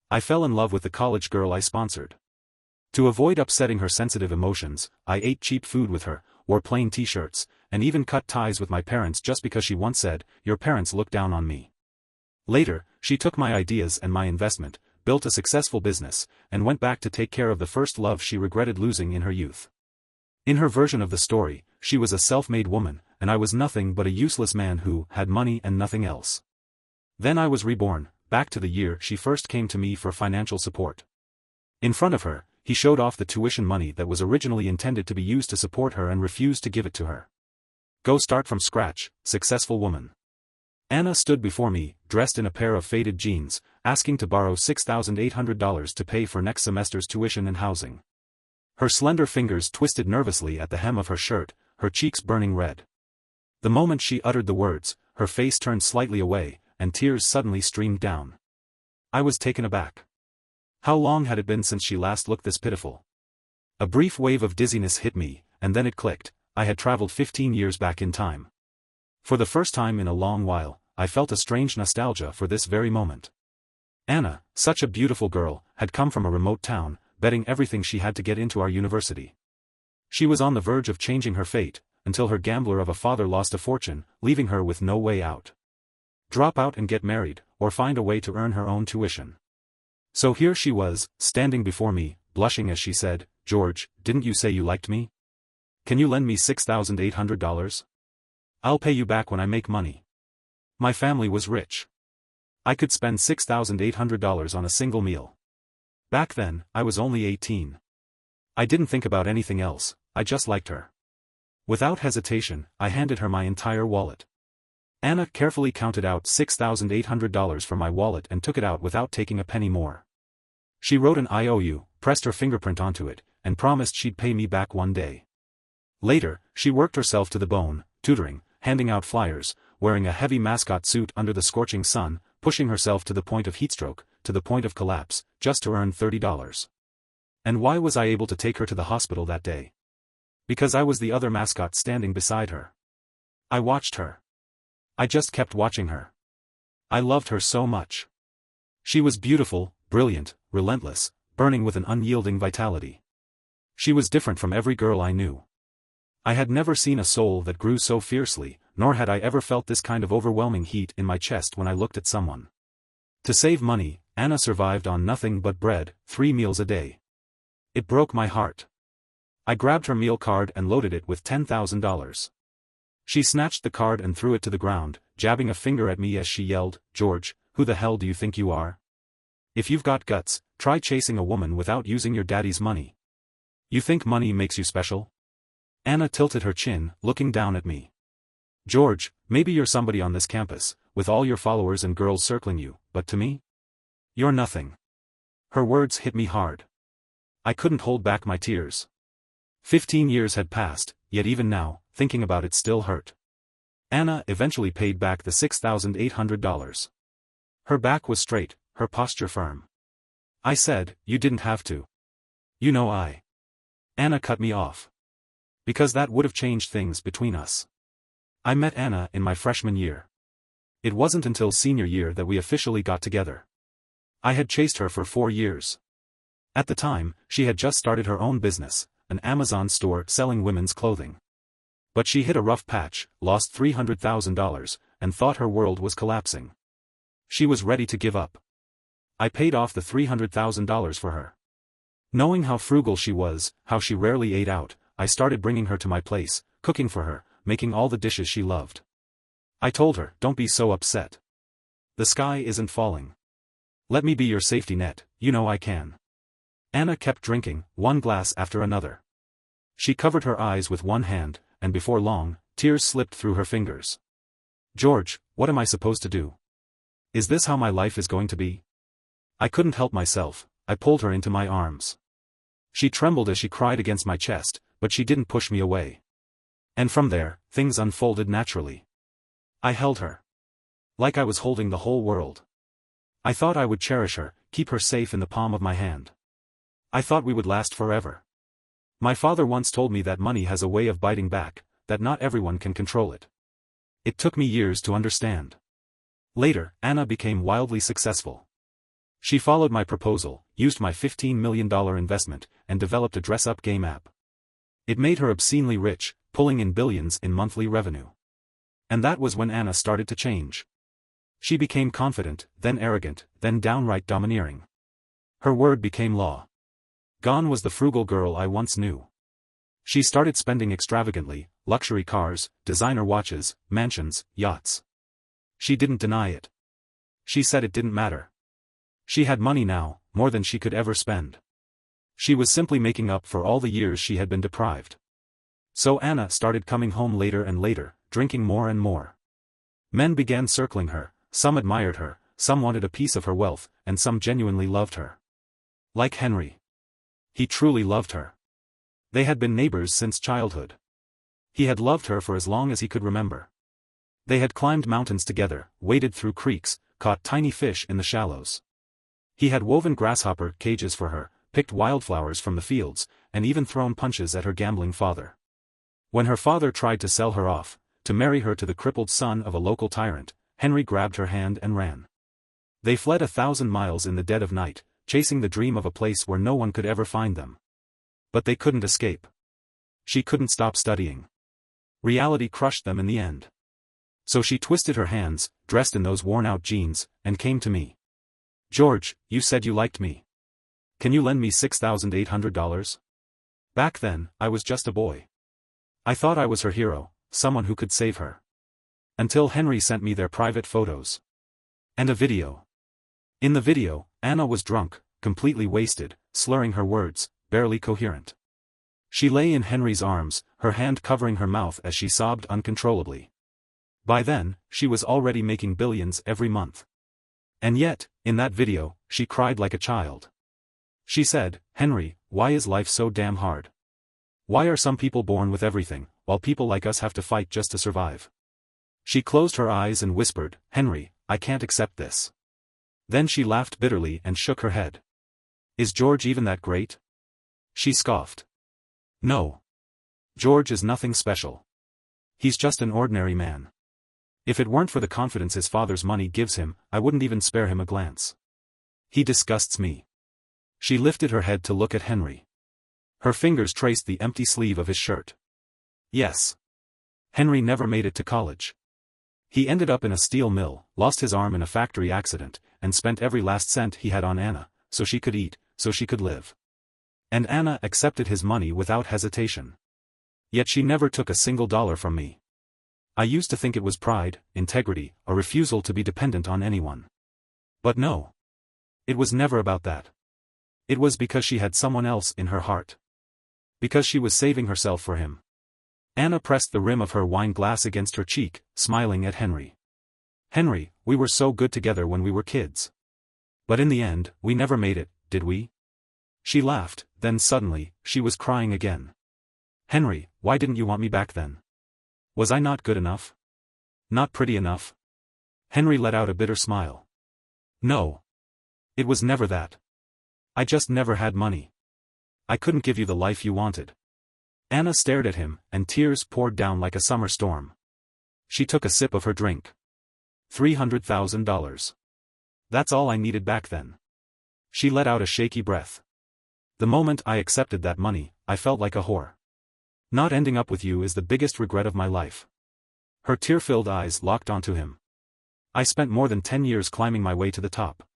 I fell in love with the college girl I sponsored. To avoid upsetting her sensitive emotions, I ate cheap food with her, wore plain t-shirts, and even cut ties with my parents just because she once said, "Your parents look down on me." Later, she took my ideas and my investment, built a successful business, and went back to take care of the first love she regretted losing in her youth. In her version of the story, she was a self-made woman, and I was nothing but a useless man who had money and nothing else. Then I was reborn, back to the year she first came to me for financial support. In front of her, he showed off the tuition money that was originally intended to be used to support her and refused to give it to her. Go start from scratch, successful woman. Anna stood before me, dressed in a pair of faded jeans, asking to borrow $6,800 to pay for next semester's tuition and housing. Her slender fingers twisted nervously at the hem of her shirt, her cheeks burning red. The moment she uttered the words, her face turned slightly away, and tears suddenly streamed down. I was taken aback. How long had it been since she last looked this pitiful? A brief wave of dizziness hit me, and then it clicked. I had traveled 15 years back in time. For the first time in a long while, I felt a strange nostalgia for this very moment. Anna, such a beautiful girl, had come from a remote town, betting everything she had to get into our university. She was on the verge of changing her fate, until her gambler of a father lost a fortune, leaving her with no way out. Drop out and get married, or find a way to earn her own tuition. So here she was, standing before me, blushing as she said, "George, didn't you say you liked me? Can you lend me $6,800? I'll pay you back when I make money." My family was rich. I could spend $6,800 on a single meal. Back then, I was only 18. I didn't think about anything else, I just liked her. Without hesitation, I handed her my entire wallet. Anna carefully counted out $6,800 from my wallet and took it out without taking a penny more. She wrote an IOU, pressed her fingerprint onto it, and promised she'd pay me back one day. Later, she worked herself to the bone, tutoring, handing out flyers, wearing a heavy mascot suit under the scorching sun, pushing herself to the point of heatstroke, to the point of collapse, just to earn $30. And why was I able to take her to the hospital that day? Because I was the other mascot standing beside her. I watched her. I just kept watching her. I loved her so much. She was beautiful, brilliant, relentless, burning with an unyielding vitality. She was different from every girl I knew. I had never seen a soul that grew so fiercely, nor had I ever felt this kind of overwhelming heat in my chest when I looked at someone. To save money, Anna survived on nothing but bread, 3 meals a day. It broke my heart. I grabbed her meal card and loaded it with $10,000. She snatched the card and threw it to the ground, jabbing a finger at me as she yelled, "George, who the hell do you think you are? If you've got guts, try chasing a woman without using your daddy's money. You think money makes you special?" Anna tilted her chin, looking down at me. "George, maybe you're somebody on this campus, with all your followers and girls circling you, but to me? You're nothing." Her words hit me hard. I couldn't hold back my tears. 15 years had passed, yet even now, thinking about it still hurt. Anna eventually paid back the $6,800. Her back was straight, her posture firm. I said, "You didn't have to. You know I." Anna cut me off. Because that would have changed things between us. I met Anna in my freshman year. It wasn't until senior year that we officially got together. I had chased her for 4 years. At the time, she had just started her own business, an Amazon store selling women's clothing. But she hit a rough patch, lost $300,000, and thought her world was collapsing. She was ready to give up. I paid off the $300,000 for her. Knowing how frugal she was, how she rarely ate out, I started bringing her to my place, cooking for her, making all the dishes she loved. I told her, "Don't be so upset. The sky isn't falling. Let me be your safety net, you know I can." Anna kept drinking, one glass after another. She covered her eyes with one hand, and before long, tears slipped through her fingers. "George, what am I supposed to do? Is this how my life is going to be?" I couldn't help myself, I pulled her into my arms. She trembled as she cried against my chest, but she didn't push me away. And from there, things unfolded naturally. I held her. Like I was holding the whole world. I thought I would cherish her, keep her safe in the palm of my hand. I thought we would last forever. My father once told me that money has a way of biting back, that not everyone can control it. It took me years to understand. Later, Anna became wildly successful. She followed my proposal, used my $15 million investment, and developed a dress-up game app. It made her obscenely rich, pulling in billions in monthly revenue. And that was when Anna started to change. She became confident, then arrogant, then downright domineering. Her word became law. Gone was the frugal girl I once knew. She started spending extravagantly, luxury cars, designer watches, mansions, yachts. She didn't deny it. She said it didn't matter. She had money now, more than she could ever spend. She was simply making up for all the years she had been deprived. So Anna started coming home later and later, drinking more and more. Men began circling her, some admired her, some wanted a piece of her wealth, and some genuinely loved her. Like Henry. He truly loved her. They had been neighbors since childhood. He had loved her for as long as he could remember. They had climbed mountains together, waded through creeks, caught tiny fish in the shallows. He had woven grasshopper cages for her, picked wildflowers from the fields, and even thrown punches at her gambling father. When her father tried to sell her off, to marry her to the crippled son of a local tyrant, Henry grabbed her hand and ran. They fled 1,000 miles in the dead of night, chasing the dream of a place where no one could ever find them. But they couldn't escape. She couldn't stop studying. Reality crushed them in the end. So she twisted her hands, dressed in those worn-out jeans, and came to me. "George, you said you liked me. Can you lend me $6,800? Back then, I was just a boy. I thought I was her hero, someone who could save her. Until Henry sent me their private photos. And a video. In the video, Anna was drunk, completely wasted, slurring her words, barely coherent. She lay in Henry's arms, her hand covering her mouth as she sobbed uncontrollably. By then, she was already making billions every month. And yet, in that video, she cried like a child. She said, "Henry, why is life so damn hard? Why are some people born with everything, while people like us have to fight just to survive?" She closed her eyes and whispered, "Henry, I can't accept this." Then she laughed bitterly and shook her head. "Is George even that great?" She scoffed. "No. George is nothing special. He's just an ordinary man. If it weren't for the confidence his father's money gives him, I wouldn't even spare him a glance. He disgusts me." She lifted her head to look at Henry. Her fingers traced the empty sleeve of his shirt. Yes. Henry never made it to college. He ended up in a steel mill, lost his arm in a factory accident, and spent every last cent he had on Anna, so she could eat, so she could live. And Anna accepted his money without hesitation. Yet she never took a single dollar from me. I used to think it was pride, integrity, a refusal to be dependent on anyone. But no. It was never about that. It was because she had someone else in her heart. Because she was saving herself for him. Anna pressed the rim of her wine glass against her cheek, smiling at Henry. "Henry, we were so good together when we were kids. But in the end, we never made it, did we?" She laughed, then suddenly, she was crying again. "Henry, why didn't you want me back then? Was I not good enough? Not pretty enough?" Henry let out a bitter smile. "No. It was never that. I just never had money. I couldn't give you the life you wanted." Anna stared at him, and tears poured down like a summer storm. She took a sip of her drink. $300,000. That's all I needed back then. She let out a shaky breath. "The moment I accepted that money, I felt like a whore. Not ending up with you is the biggest regret of my life." Her tear-filled eyes locked onto him. "I spent more than 10 years climbing my way to the top.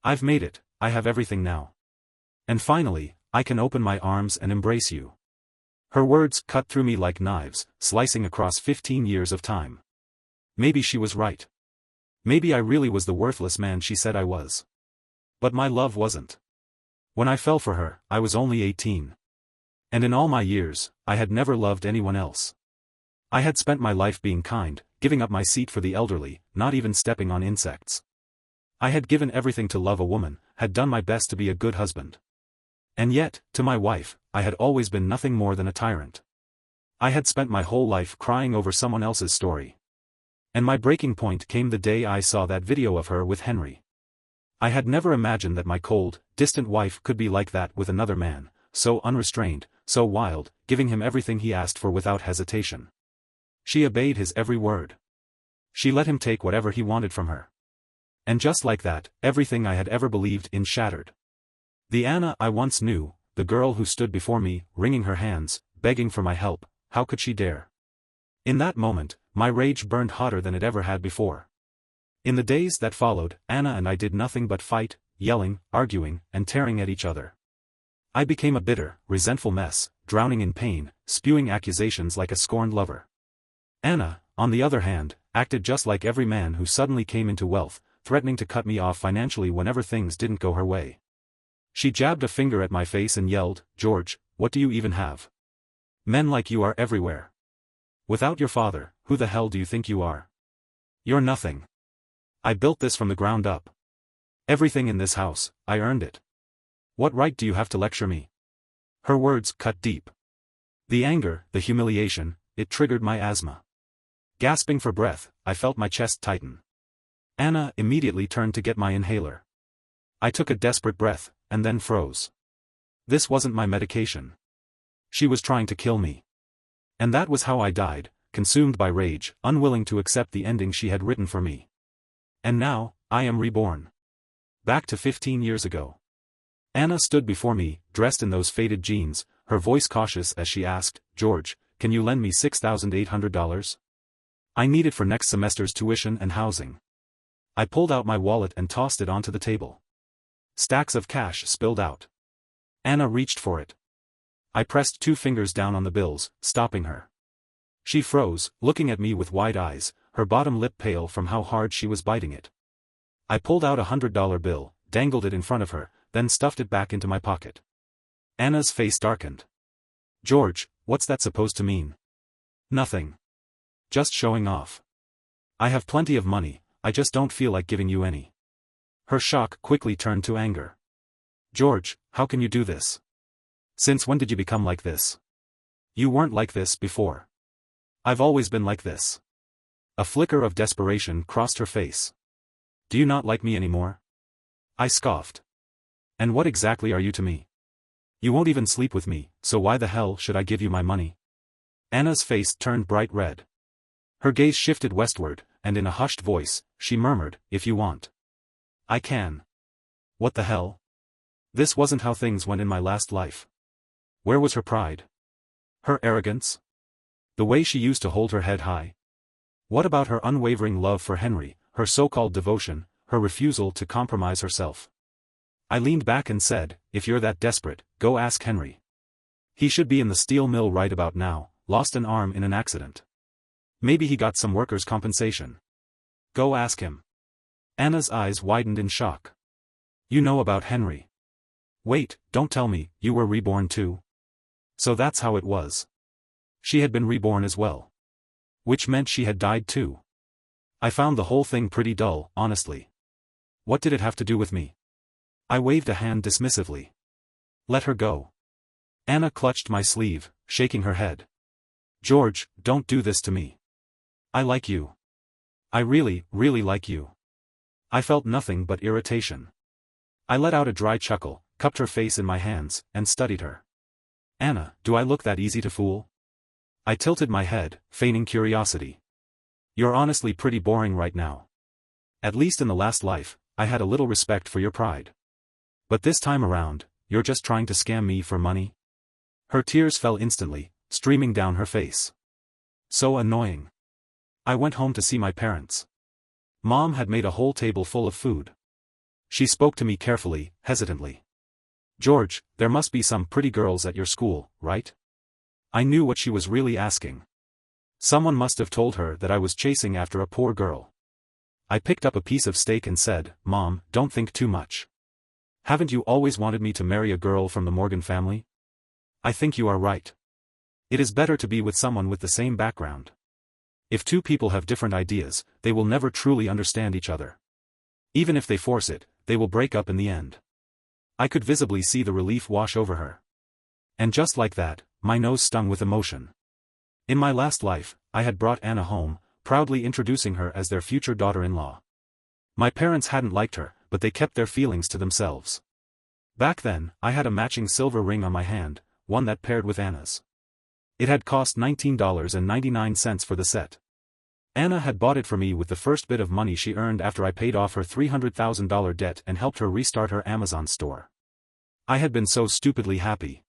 I've made it, I have everything now. And finally, I can open my arms and embrace you." Her words cut through me like knives, slicing across 15 years of time. Maybe she was right. Maybe I really was the worthless man she said I was. But my love wasn't. When I fell for her, I was only 18. And in all my years, I had never loved anyone else. I had spent my life being kind, giving up my seat for the elderly, not even stepping on insects. I had given everything to love a woman, had done my best to be a good husband. And yet, to my wife, I had always been nothing more than a tyrant. I had spent my whole life crying over someone else's story. And my breaking point came the day I saw that video of her with Henry. I had never imagined that my cold, distant wife could be like that with another man, so unrestrained, so wild, giving him everything he asked for without hesitation. She obeyed his every word. She let him take whatever he wanted from her. And just like that, everything I had ever believed in shattered. The Anna I once knew, the girl who stood before me, wringing her hands, begging for my help, how could she dare? In that moment, my rage burned hotter than it ever had before. In the days that followed, Anna and I did nothing but fight, yelling, arguing, and tearing at each other. I became a bitter, resentful mess, drowning in pain, spewing accusations like a scorned lover. Anna, on the other hand, acted just like every man who suddenly came into wealth, threatening to cut me off financially whenever things didn't go her way. She jabbed a finger at my face and yelled, "George, what do you even have? Men like you are everywhere. Without your father, who the hell do you think you are? You're nothing. I built this from the ground up. Everything in this house, I earned it. What right do you have to lecture me?" Her words cut deep. The anger, the humiliation, it triggered my asthma. Gasping for breath, I felt my chest tighten. Anna immediately turned to get my inhaler. I took a desperate breath, and then froze. This wasn't my medication. She was trying to kill me. And that was how I died, consumed by rage, unwilling to accept the ending she had written for me. And now, I am reborn. Back to 15 years ago. Anna stood before me, dressed in those faded jeans, her voice cautious as she asked, "George, can you lend me $6,800? I need it for next semester's tuition and housing." I pulled out my wallet and tossed it onto the table. Stacks of cash spilled out. Anna reached for it. I pressed 2 fingers down on the bills, stopping her. She froze, looking at me with wide eyes, her bottom lip pale from how hard she was biting it. I pulled out a $100 bill, dangled it in front of her, then stuffed it back into my pocket. Anna's face darkened. "George, what's that supposed to mean?" "Nothing. Just showing off. I have plenty of money, I just don't feel like giving you any." Her shock quickly turned to anger. "George, how can you do this? Since when did you become like this? You weren't like this before." "I've always been like this." A flicker of desperation crossed her face. "Do you not like me anymore?" I scoffed. "And what exactly are you to me? You won't even sleep with me, so why the hell should I give you my money?" Anna's face turned bright red. Her gaze shifted westward, and in a hushed voice, she murmured, "If you want. I can." What the hell? This wasn't how things went in my last life. Where was her pride? Her arrogance? The way she used to hold her head high? What about her unwavering love for Henry, her so-called devotion, her refusal to compromise herself? I leaned back and said, "If you're that desperate, go ask Henry. He should be in the steel mill right about now, lost an arm in an accident. Maybe he got some workers' compensation. Go ask him." Anna's eyes widened in shock. "You know about Henry? Wait, don't tell me, you were reborn too?" So that's how it was. She had been reborn as well. Which meant she had died too. I found the whole thing pretty dull, honestly. What did it have to do with me? I waved a hand dismissively. "Let her go." Anna clutched my sleeve, shaking her head. "George, don't do this to me. I like you. I really, really like you." I felt nothing but irritation. I let out a dry chuckle, cupped her face in my hands, and studied her. "Anna, do I look that easy to fool?" I tilted my head, feigning curiosity. "You're honestly pretty boring right now. At least in the last life, I had a little respect for your pride. But this time around, you're just trying to scam me for money?" Her tears fell instantly, streaming down her face. So annoying. I went home to see my parents. Mom had made a whole table full of food. She spoke to me carefully, hesitantly. "George, there must be some pretty girls at your school, right?" I knew what she was really asking. Someone must have told her that I was chasing after a poor girl. I picked up a piece of steak and said, "Mom, don't think too much. Haven't you always wanted me to marry a girl from the Morgan family? I think you are right. It is better to be with someone with the same background. If two people have different ideas, they will never truly understand each other. Even if they force it, they will break up in the end." I could visibly see the relief wash over her. And just like that, my nose stung with emotion. In my last life, I had brought Anna home, proudly introducing her as their future daughter-in-law. My parents hadn't liked her, but they kept their feelings to themselves. Back then, I had a matching silver ring on my hand, one that paired with Anna's. It had cost $19.99 for the set. Anna had bought it for me with the first bit of money she earned after I paid off her $300,000 debt and helped her restart her Amazon store. I had been so stupidly happy.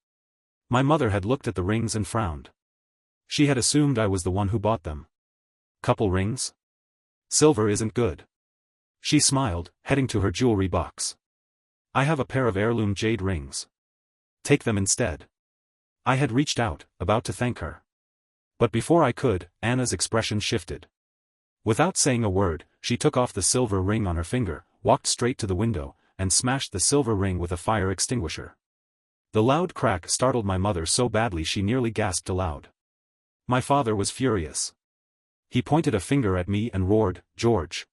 My mother had looked at the rings and frowned. She had assumed I was the one who bought them. Couple rings? Silver isn't good. She smiled, heading to her jewelry box. I have a pair of heirloom jade rings. Take them instead. I had reached out, about to thank her. But before I could, Anna's expression shifted. Without saying a word, she took off the silver ring on her finger, walked straight to the window, and smashed the silver ring with a fire extinguisher. The loud crack startled my mother so badly she nearly gasped aloud. My father was furious. He pointed a finger at me and roared, "George!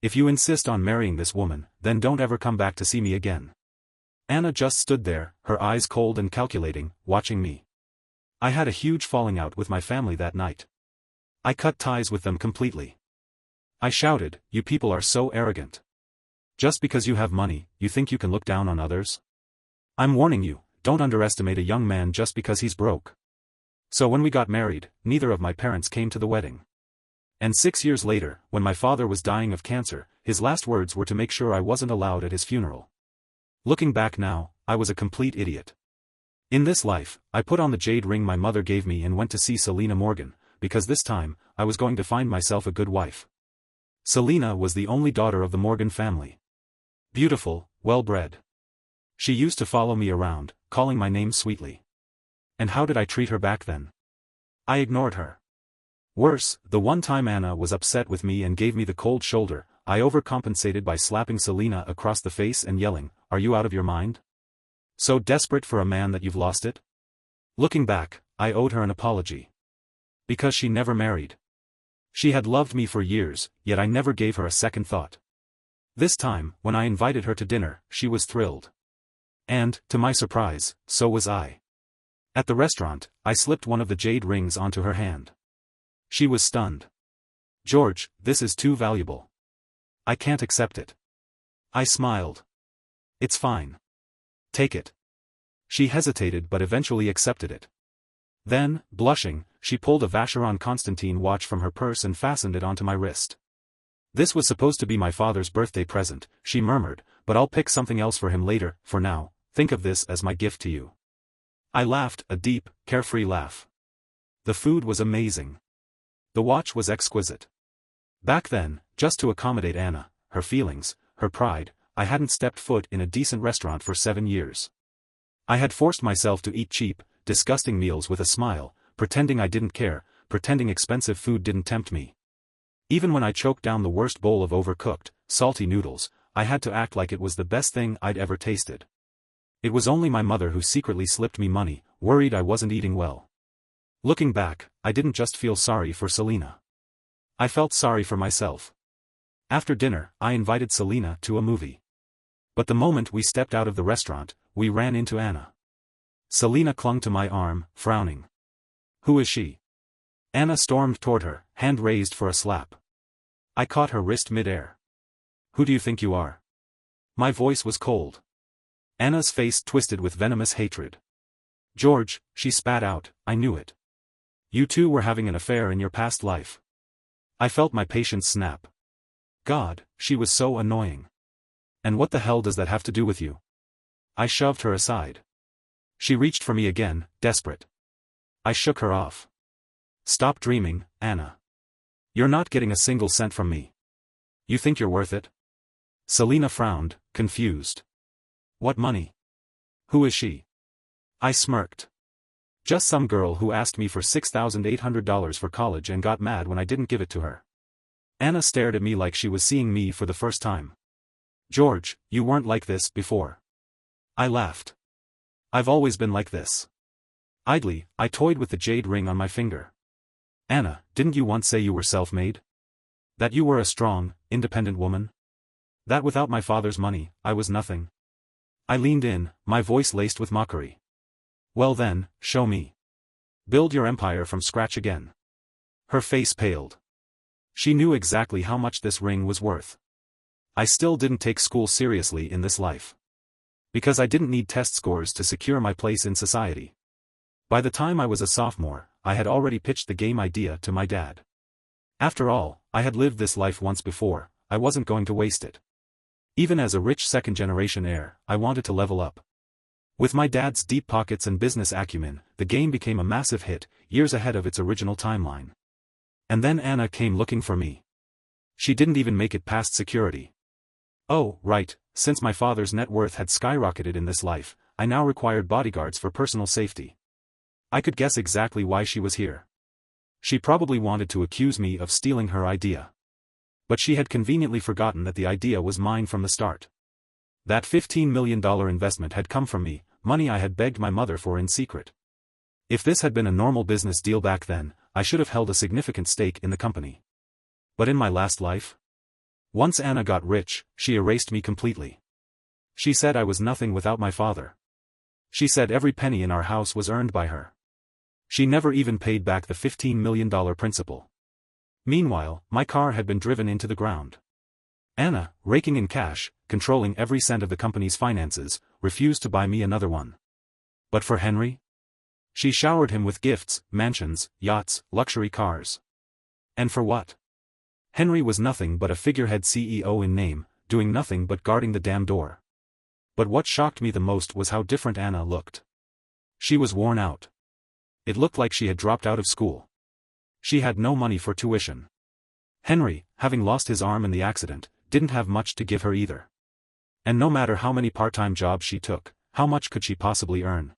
If you insist on marrying this woman, then don't ever come back to see me again." Anna just stood there, her eyes cold and calculating, watching me. I had a huge falling out with my family that night. I cut ties with them completely. I shouted, "You people are so arrogant. Just because you have money, you think you can look down on others? I'm warning you, don't underestimate a young man just because he's broke." So when we got married, neither of my parents came to the wedding. And 6 years later, when my father was dying of cancer, his last words were to make sure I wasn't allowed at his funeral. Looking back now, I was a complete idiot. In this life, I put on the jade ring my mother gave me and went to see Selena Morgan, because this time, I was going to find myself a good wife. Selena was the only daughter of the Morgan family. Beautiful, well-bred. She used to follow me around, calling my name sweetly. And how did I treat her back then? I ignored her. Worse, the one time Anna was upset with me and gave me the cold shoulder, I overcompensated by slapping Selena across the face and yelling, "Are you out of your mind? So desperate for a man that you've lost it?" Looking back, I owed her an apology. Because she never married. She had loved me for years, yet I never gave her a second thought. This time, when I invited her to dinner, she was thrilled. And, to my surprise, so was I. At the restaurant, I slipped one of the jade rings onto her hand. She was stunned. "George, this is too valuable. I can't accept it." I smiled. "It's fine. Take it." She hesitated but eventually accepted it. Then, blushing, she pulled a Vacheron Constantin watch from her purse and fastened it onto my wrist. "This was supposed to be my father's birthday present," she murmured, "but I'll pick something else for him later. For now, think of this as my gift to you." I laughed, a deep, carefree laugh. The food was amazing. The watch was exquisite. Back then, just to accommodate Anna, her feelings, her pride, I hadn't stepped foot in a decent restaurant for 7 years. I had forced myself to eat cheap, disgusting meals with a smile, pretending I didn't care, pretending expensive food didn't tempt me. Even when I choked down the worst bowl of overcooked, salty noodles, I had to act like it was the best thing I'd ever tasted. It was only my mother who secretly slipped me money, worried I wasn't eating well. Looking back, I didn't just feel sorry for Selena. I felt sorry for myself. After dinner, I invited Selena to a movie. But the moment we stepped out of the restaurant, we ran into Anna. Selena clung to my arm, frowning. "Who is she?" Anna stormed toward her, hand raised for a slap. I caught her wrist mid-air. "Who do you think you are?" My voice was cold. Anna's face twisted with venomous hatred. "George," she spat out, "I knew it. You two were having an affair in your past life." I felt my patience snap. God, she was so annoying. "And what the hell does that have to do with you?" I shoved her aside. She reached for me again, desperate. I shook her off. "Stop dreaming, Anna. You're not getting a single cent from me. You think you're worth it?" Selena frowned, confused. "What money? Who is she?" I smirked. "Just some girl who asked me for $6,800 for college and got mad when I didn't give it to her." Anna stared at me like she was seeing me for the first time. "George, you weren't like this before." I laughed. "I've always been like this." Idly, I toyed with the jade ring on my finger. "Anna, didn't you once say you were self-made? That you were a strong, independent woman? That without my father's money, I was nothing?" I leaned in, my voice laced with mockery. "Well then, show me. Build your empire from scratch again." Her face paled. She knew exactly how much this ring was worth. I still didn't take school seriously in this life. Because I didn't need test scores to secure my place in society. By the time I was a sophomore, I had already pitched the game idea to my dad. After all, I had lived this life once before, I wasn't going to waste it. Even as a rich second-generation heir, I wanted to level up. With my dad's deep pockets and business acumen, the game became a massive hit, years ahead of its original timeline. And then Anna came looking for me. She didn't even make it past security. Oh, right, since my father's net worth had skyrocketed in this life, I now required bodyguards for personal safety. I could guess exactly why she was here. She probably wanted to accuse me of stealing her idea. But she had conveniently forgotten that the idea was mine from the start. That $15 million investment had come from me, money I had begged my mother for in secret. If this had been a normal business deal back then, I should have held a significant stake in the company. But in my last life? Once Anna got rich, she erased me completely. She said I was nothing without my father. She said every penny in our house was earned by her. She never even paid back the $15 million principal. Meanwhile, my car had been driven into the ground. Anna, raking in cash, controlling every cent of the company's finances, refused to buy me another one. But for Henry? She showered him with gifts, mansions, yachts, luxury cars. And for what? Henry was nothing but a figurehead CEO in name, doing nothing but guarding the damn door. But what shocked me the most was how different Anna looked. She was worn out. It looked like she had dropped out of school. She had no money for tuition. Henry, having lost his arm in the accident, didn't have much to give her either. And no matter how many part-time jobs she took, how much could she possibly earn?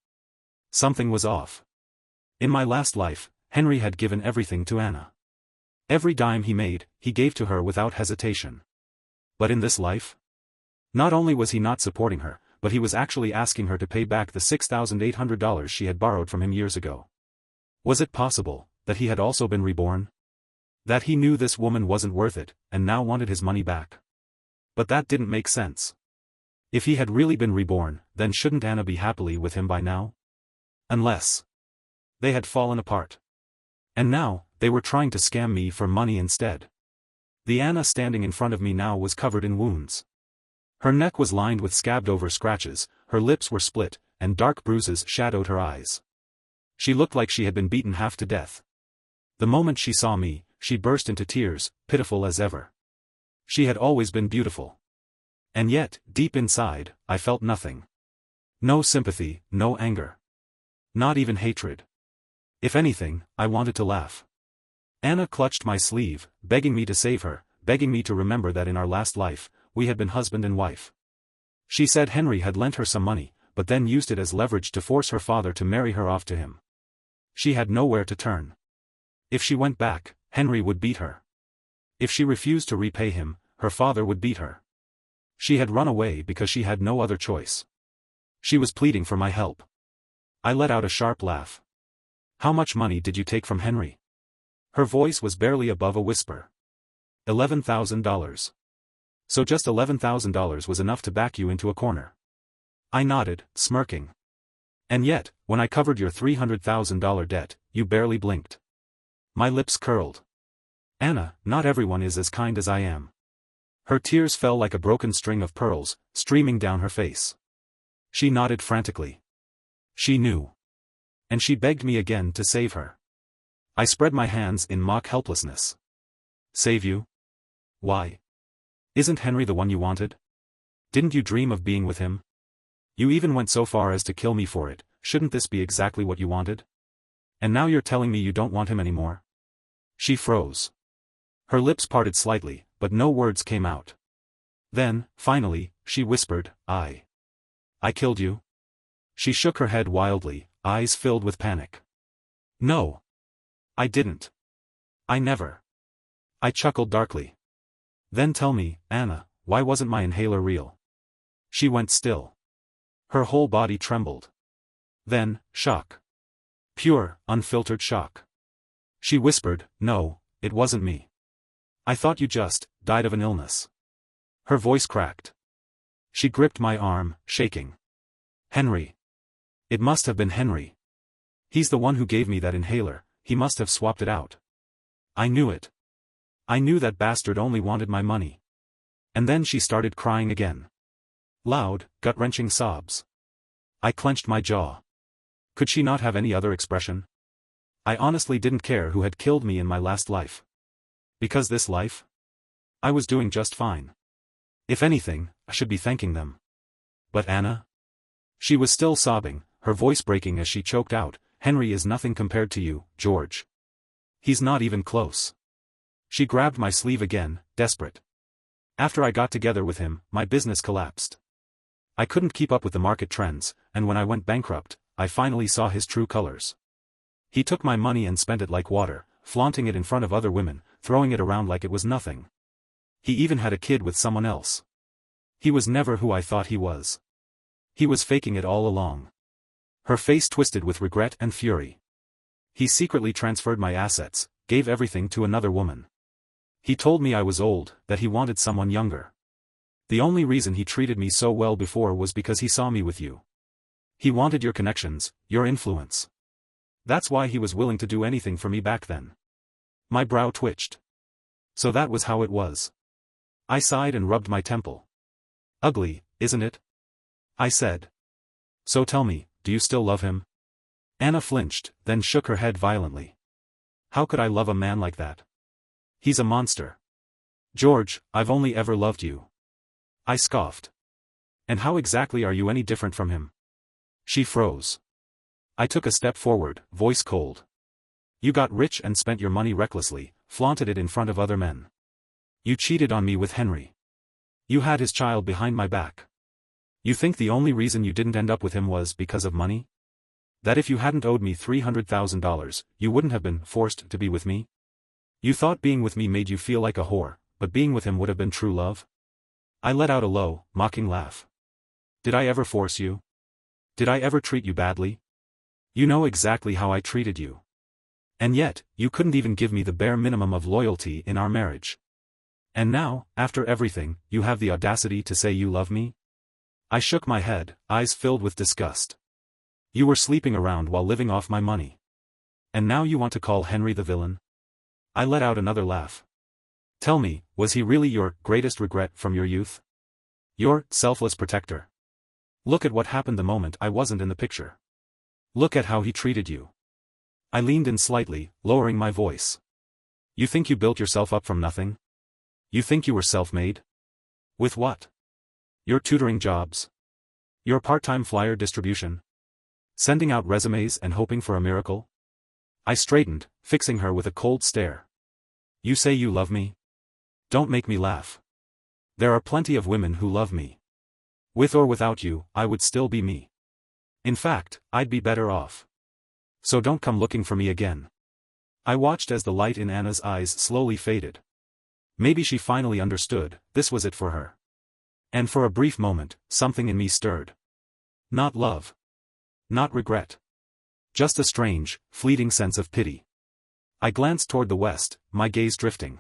Something was off. In my last life, Henry had given everything to Anna. Every dime he made, he gave to her without hesitation. But in this life? Not only was he not supporting her, but he was actually asking her to pay back the $6,800 she had borrowed from him years ago. Was it possible that he had also been reborn? That he knew this woman wasn't worth it, and now wanted his money back? But that didn't make sense. If he had really been reborn, then shouldn't Anna be happily with him by now? Unless they had fallen apart. And now, they were trying to scam me for money instead. The Anna standing in front of me now was covered in wounds. Her neck was lined with scabbed-over scratches, her lips were split, and dark bruises shadowed her eyes. She looked like she had been beaten half to death. The moment she saw me, she burst into tears, pitiful as ever. She had always been beautiful. And yet, deep inside, I felt nothing. No sympathy, no anger. Not even hatred. If anything, I wanted to laugh. Anna clutched my sleeve, begging me to save her, begging me to remember that in our last life, we had been husband and wife. She said Henry had lent her some money, but then used it as leverage to force her father to marry her off to him. She had nowhere to turn. If she went back, Henry would beat her. If she refused to repay him, her father would beat her. She had run away because she had no other choice. She was pleading for my help. I let out a sharp laugh. How much money did you take from Henry? Her voice was barely above a whisper. $11,000. So just $11,000 was enough to back you into a corner. I nodded, smirking. And yet, when I covered your $300,000 debt, you barely blinked. My lips curled. Anna, not everyone is as kind as I am. Her tears fell like a broken string of pearls, streaming down her face. She nodded frantically. She knew. And she begged me again to save her. I spread my hands in mock helplessness. Save you? Why? Isn't Henry the one you wanted? Didn't you dream of being with him? You even went so far as to kill me for it, shouldn't this be exactly what you wanted? And now you're telling me you don't want him anymore? She froze. Her lips parted slightly, but no words came out. Then, finally, she whispered, I killed you? She shook her head wildly, eyes filled with panic. No. I didn't. I never. I chuckled darkly. Then tell me, Anna, why wasn't my inhaler real? She went still. Her whole body trembled. Then, shock. Pure, unfiltered shock. She whispered, no, it wasn't me. I thought you just died of an illness. Her voice cracked. She gripped my arm, shaking. Henry. It must have been Henry. He's the one who gave me that inhaler, he must have swapped it out. I knew it. I knew that bastard only wanted my money. And then she started crying again. Loud, gut-wrenching sobs. I clenched my jaw. Could she not have any other expression? I honestly didn't care who had killed me in my last life. Because this life? I was doing just fine. If anything, I should be thanking them. But Anna? She was still sobbing, her voice breaking as she choked out, Henry is nothing compared to you, George. He's not even close. She grabbed my sleeve again, desperate. After I got together with him, my business collapsed. I couldn't keep up with the market trends, and when I went bankrupt, I finally saw his true colors. He took my money and spent it like water, flaunting it in front of other women, throwing it around like it was nothing. He even had a kid with someone else. He was never who I thought he was. He was faking it all along. Her face twisted with regret and fury. He secretly transferred my assets, gave everything to another woman. He told me I was old, that he wanted someone younger. The only reason he treated me so well before was because he saw me with you. He wanted your connections, your influence. That's why he was willing to do anything for me back then. My brow twitched. So that was how it was. I sighed and rubbed my temple. Ugly, isn't it? I said. So tell me, do you still love him? Anna flinched, then shook her head violently. How could I love a man like that? He's a monster. George, I've only ever loved you. I scoffed. And how exactly are you any different from him? She froze. I took a step forward, voice cold. You got rich and spent your money recklessly, flaunted it in front of other men. You cheated on me with Henry. You had his child behind my back. You think the only reason you didn't end up with him was because of money? That if you hadn't owed me $300,000, you wouldn't have been forced to be with me? You thought being with me made you feel like a whore, but being with him would have been true love? I let out a low, mocking laugh. Did I ever force you? Did I ever treat you badly? You know exactly how I treated you. And yet, you couldn't even give me the bare minimum of loyalty in our marriage. And now, after everything, you have the audacity to say you love me? I shook my head, eyes filled with disgust. You were sleeping around while living off my money. And now you want to call Henry the villain? I let out another laugh. Tell me, was he really your greatest regret from your youth? Your selfless protector? Look at what happened the moment I wasn't in the picture. Look at how he treated you. I leaned in slightly, lowering my voice. You think you built yourself up from nothing? You think you were self-made? With what? Your tutoring jobs? Your part-time flyer distribution? Sending out resumes and hoping for a miracle? I straightened, fixing her with a cold stare. You say you love me? Don't make me laugh. There are plenty of women who love me. With or without you, I would still be me. In fact, I'd be better off. So don't come looking for me again. I watched as the light in Anna's eyes slowly faded. Maybe she finally understood, this was it for her. And for a brief moment, something in me stirred. Not love. Not regret. Just a strange, fleeting sense of pity. I glanced toward the west, my gaze drifting.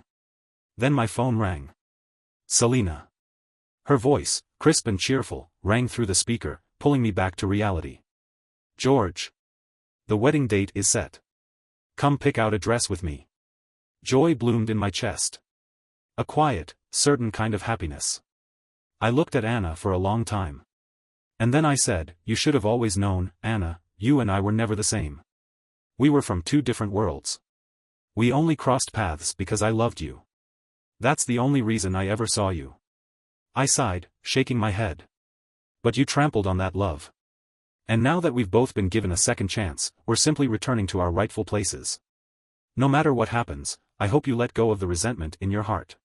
Then my phone rang. Selena. Her voice, crisp and cheerful, rang through the speaker, pulling me back to reality. George. The wedding date is set. Come pick out a dress with me. Joy bloomed in my chest. A quiet, certain kind of happiness. I looked at Anna for a long time. And then I said, you should have always known, Anna, you and I were never the same. We were from two different worlds. We only crossed paths because I loved you. That's the only reason I ever saw you. I sighed, shaking my head. But you trampled on that love. And now that we've both been given a second chance, we're simply returning to our rightful places. No matter what happens, I hope you let go of the resentment in your heart.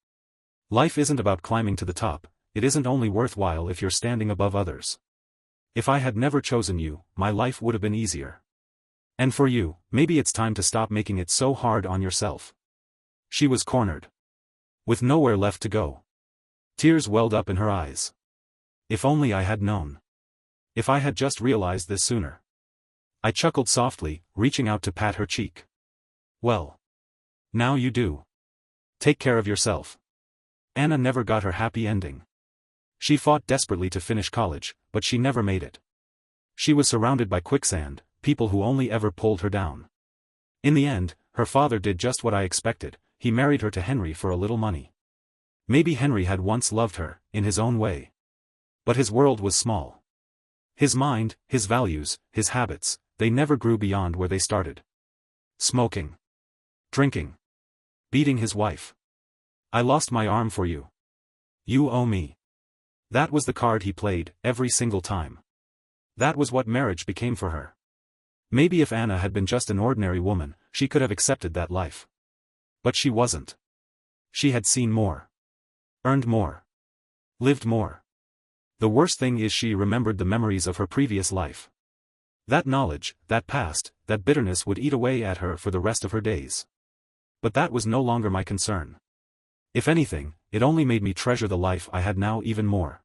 Life isn't about climbing to the top, it isn't only worthwhile if you're standing above others. If I had never chosen you, my life would have been easier. And for you, maybe it's time to stop making it so hard on yourself. She was cornered. With nowhere left to go. Tears welled up in her eyes. If only I had known. If I had just realized this sooner. I chuckled softly, reaching out to pat her cheek. Well. Now you do. Take care of yourself. Anna never got her happy ending. She fought desperately to finish college, but she never made it. She was surrounded by quicksand, people who only ever pulled her down. In the end, her father did just what I expected, he married her to Henry for a little money. Maybe Henry had once loved her, in his own way. But his world was small. His mind, his values, his habits, they never grew beyond where they started. Smoking. Drinking. Beating his wife. I lost my arm for you. You owe me. That was the card he played, every single time. That was what marriage became for her. Maybe if Anna had been just an ordinary woman, she could have accepted that life. But she wasn't. She had seen more. Earned more. Lived more. The worst thing is she remembered the memories of her previous life. That knowledge, that past, that bitterness would eat away at her for the rest of her days. But that was no longer my concern. If anything, it only made me treasure the life I had now even more.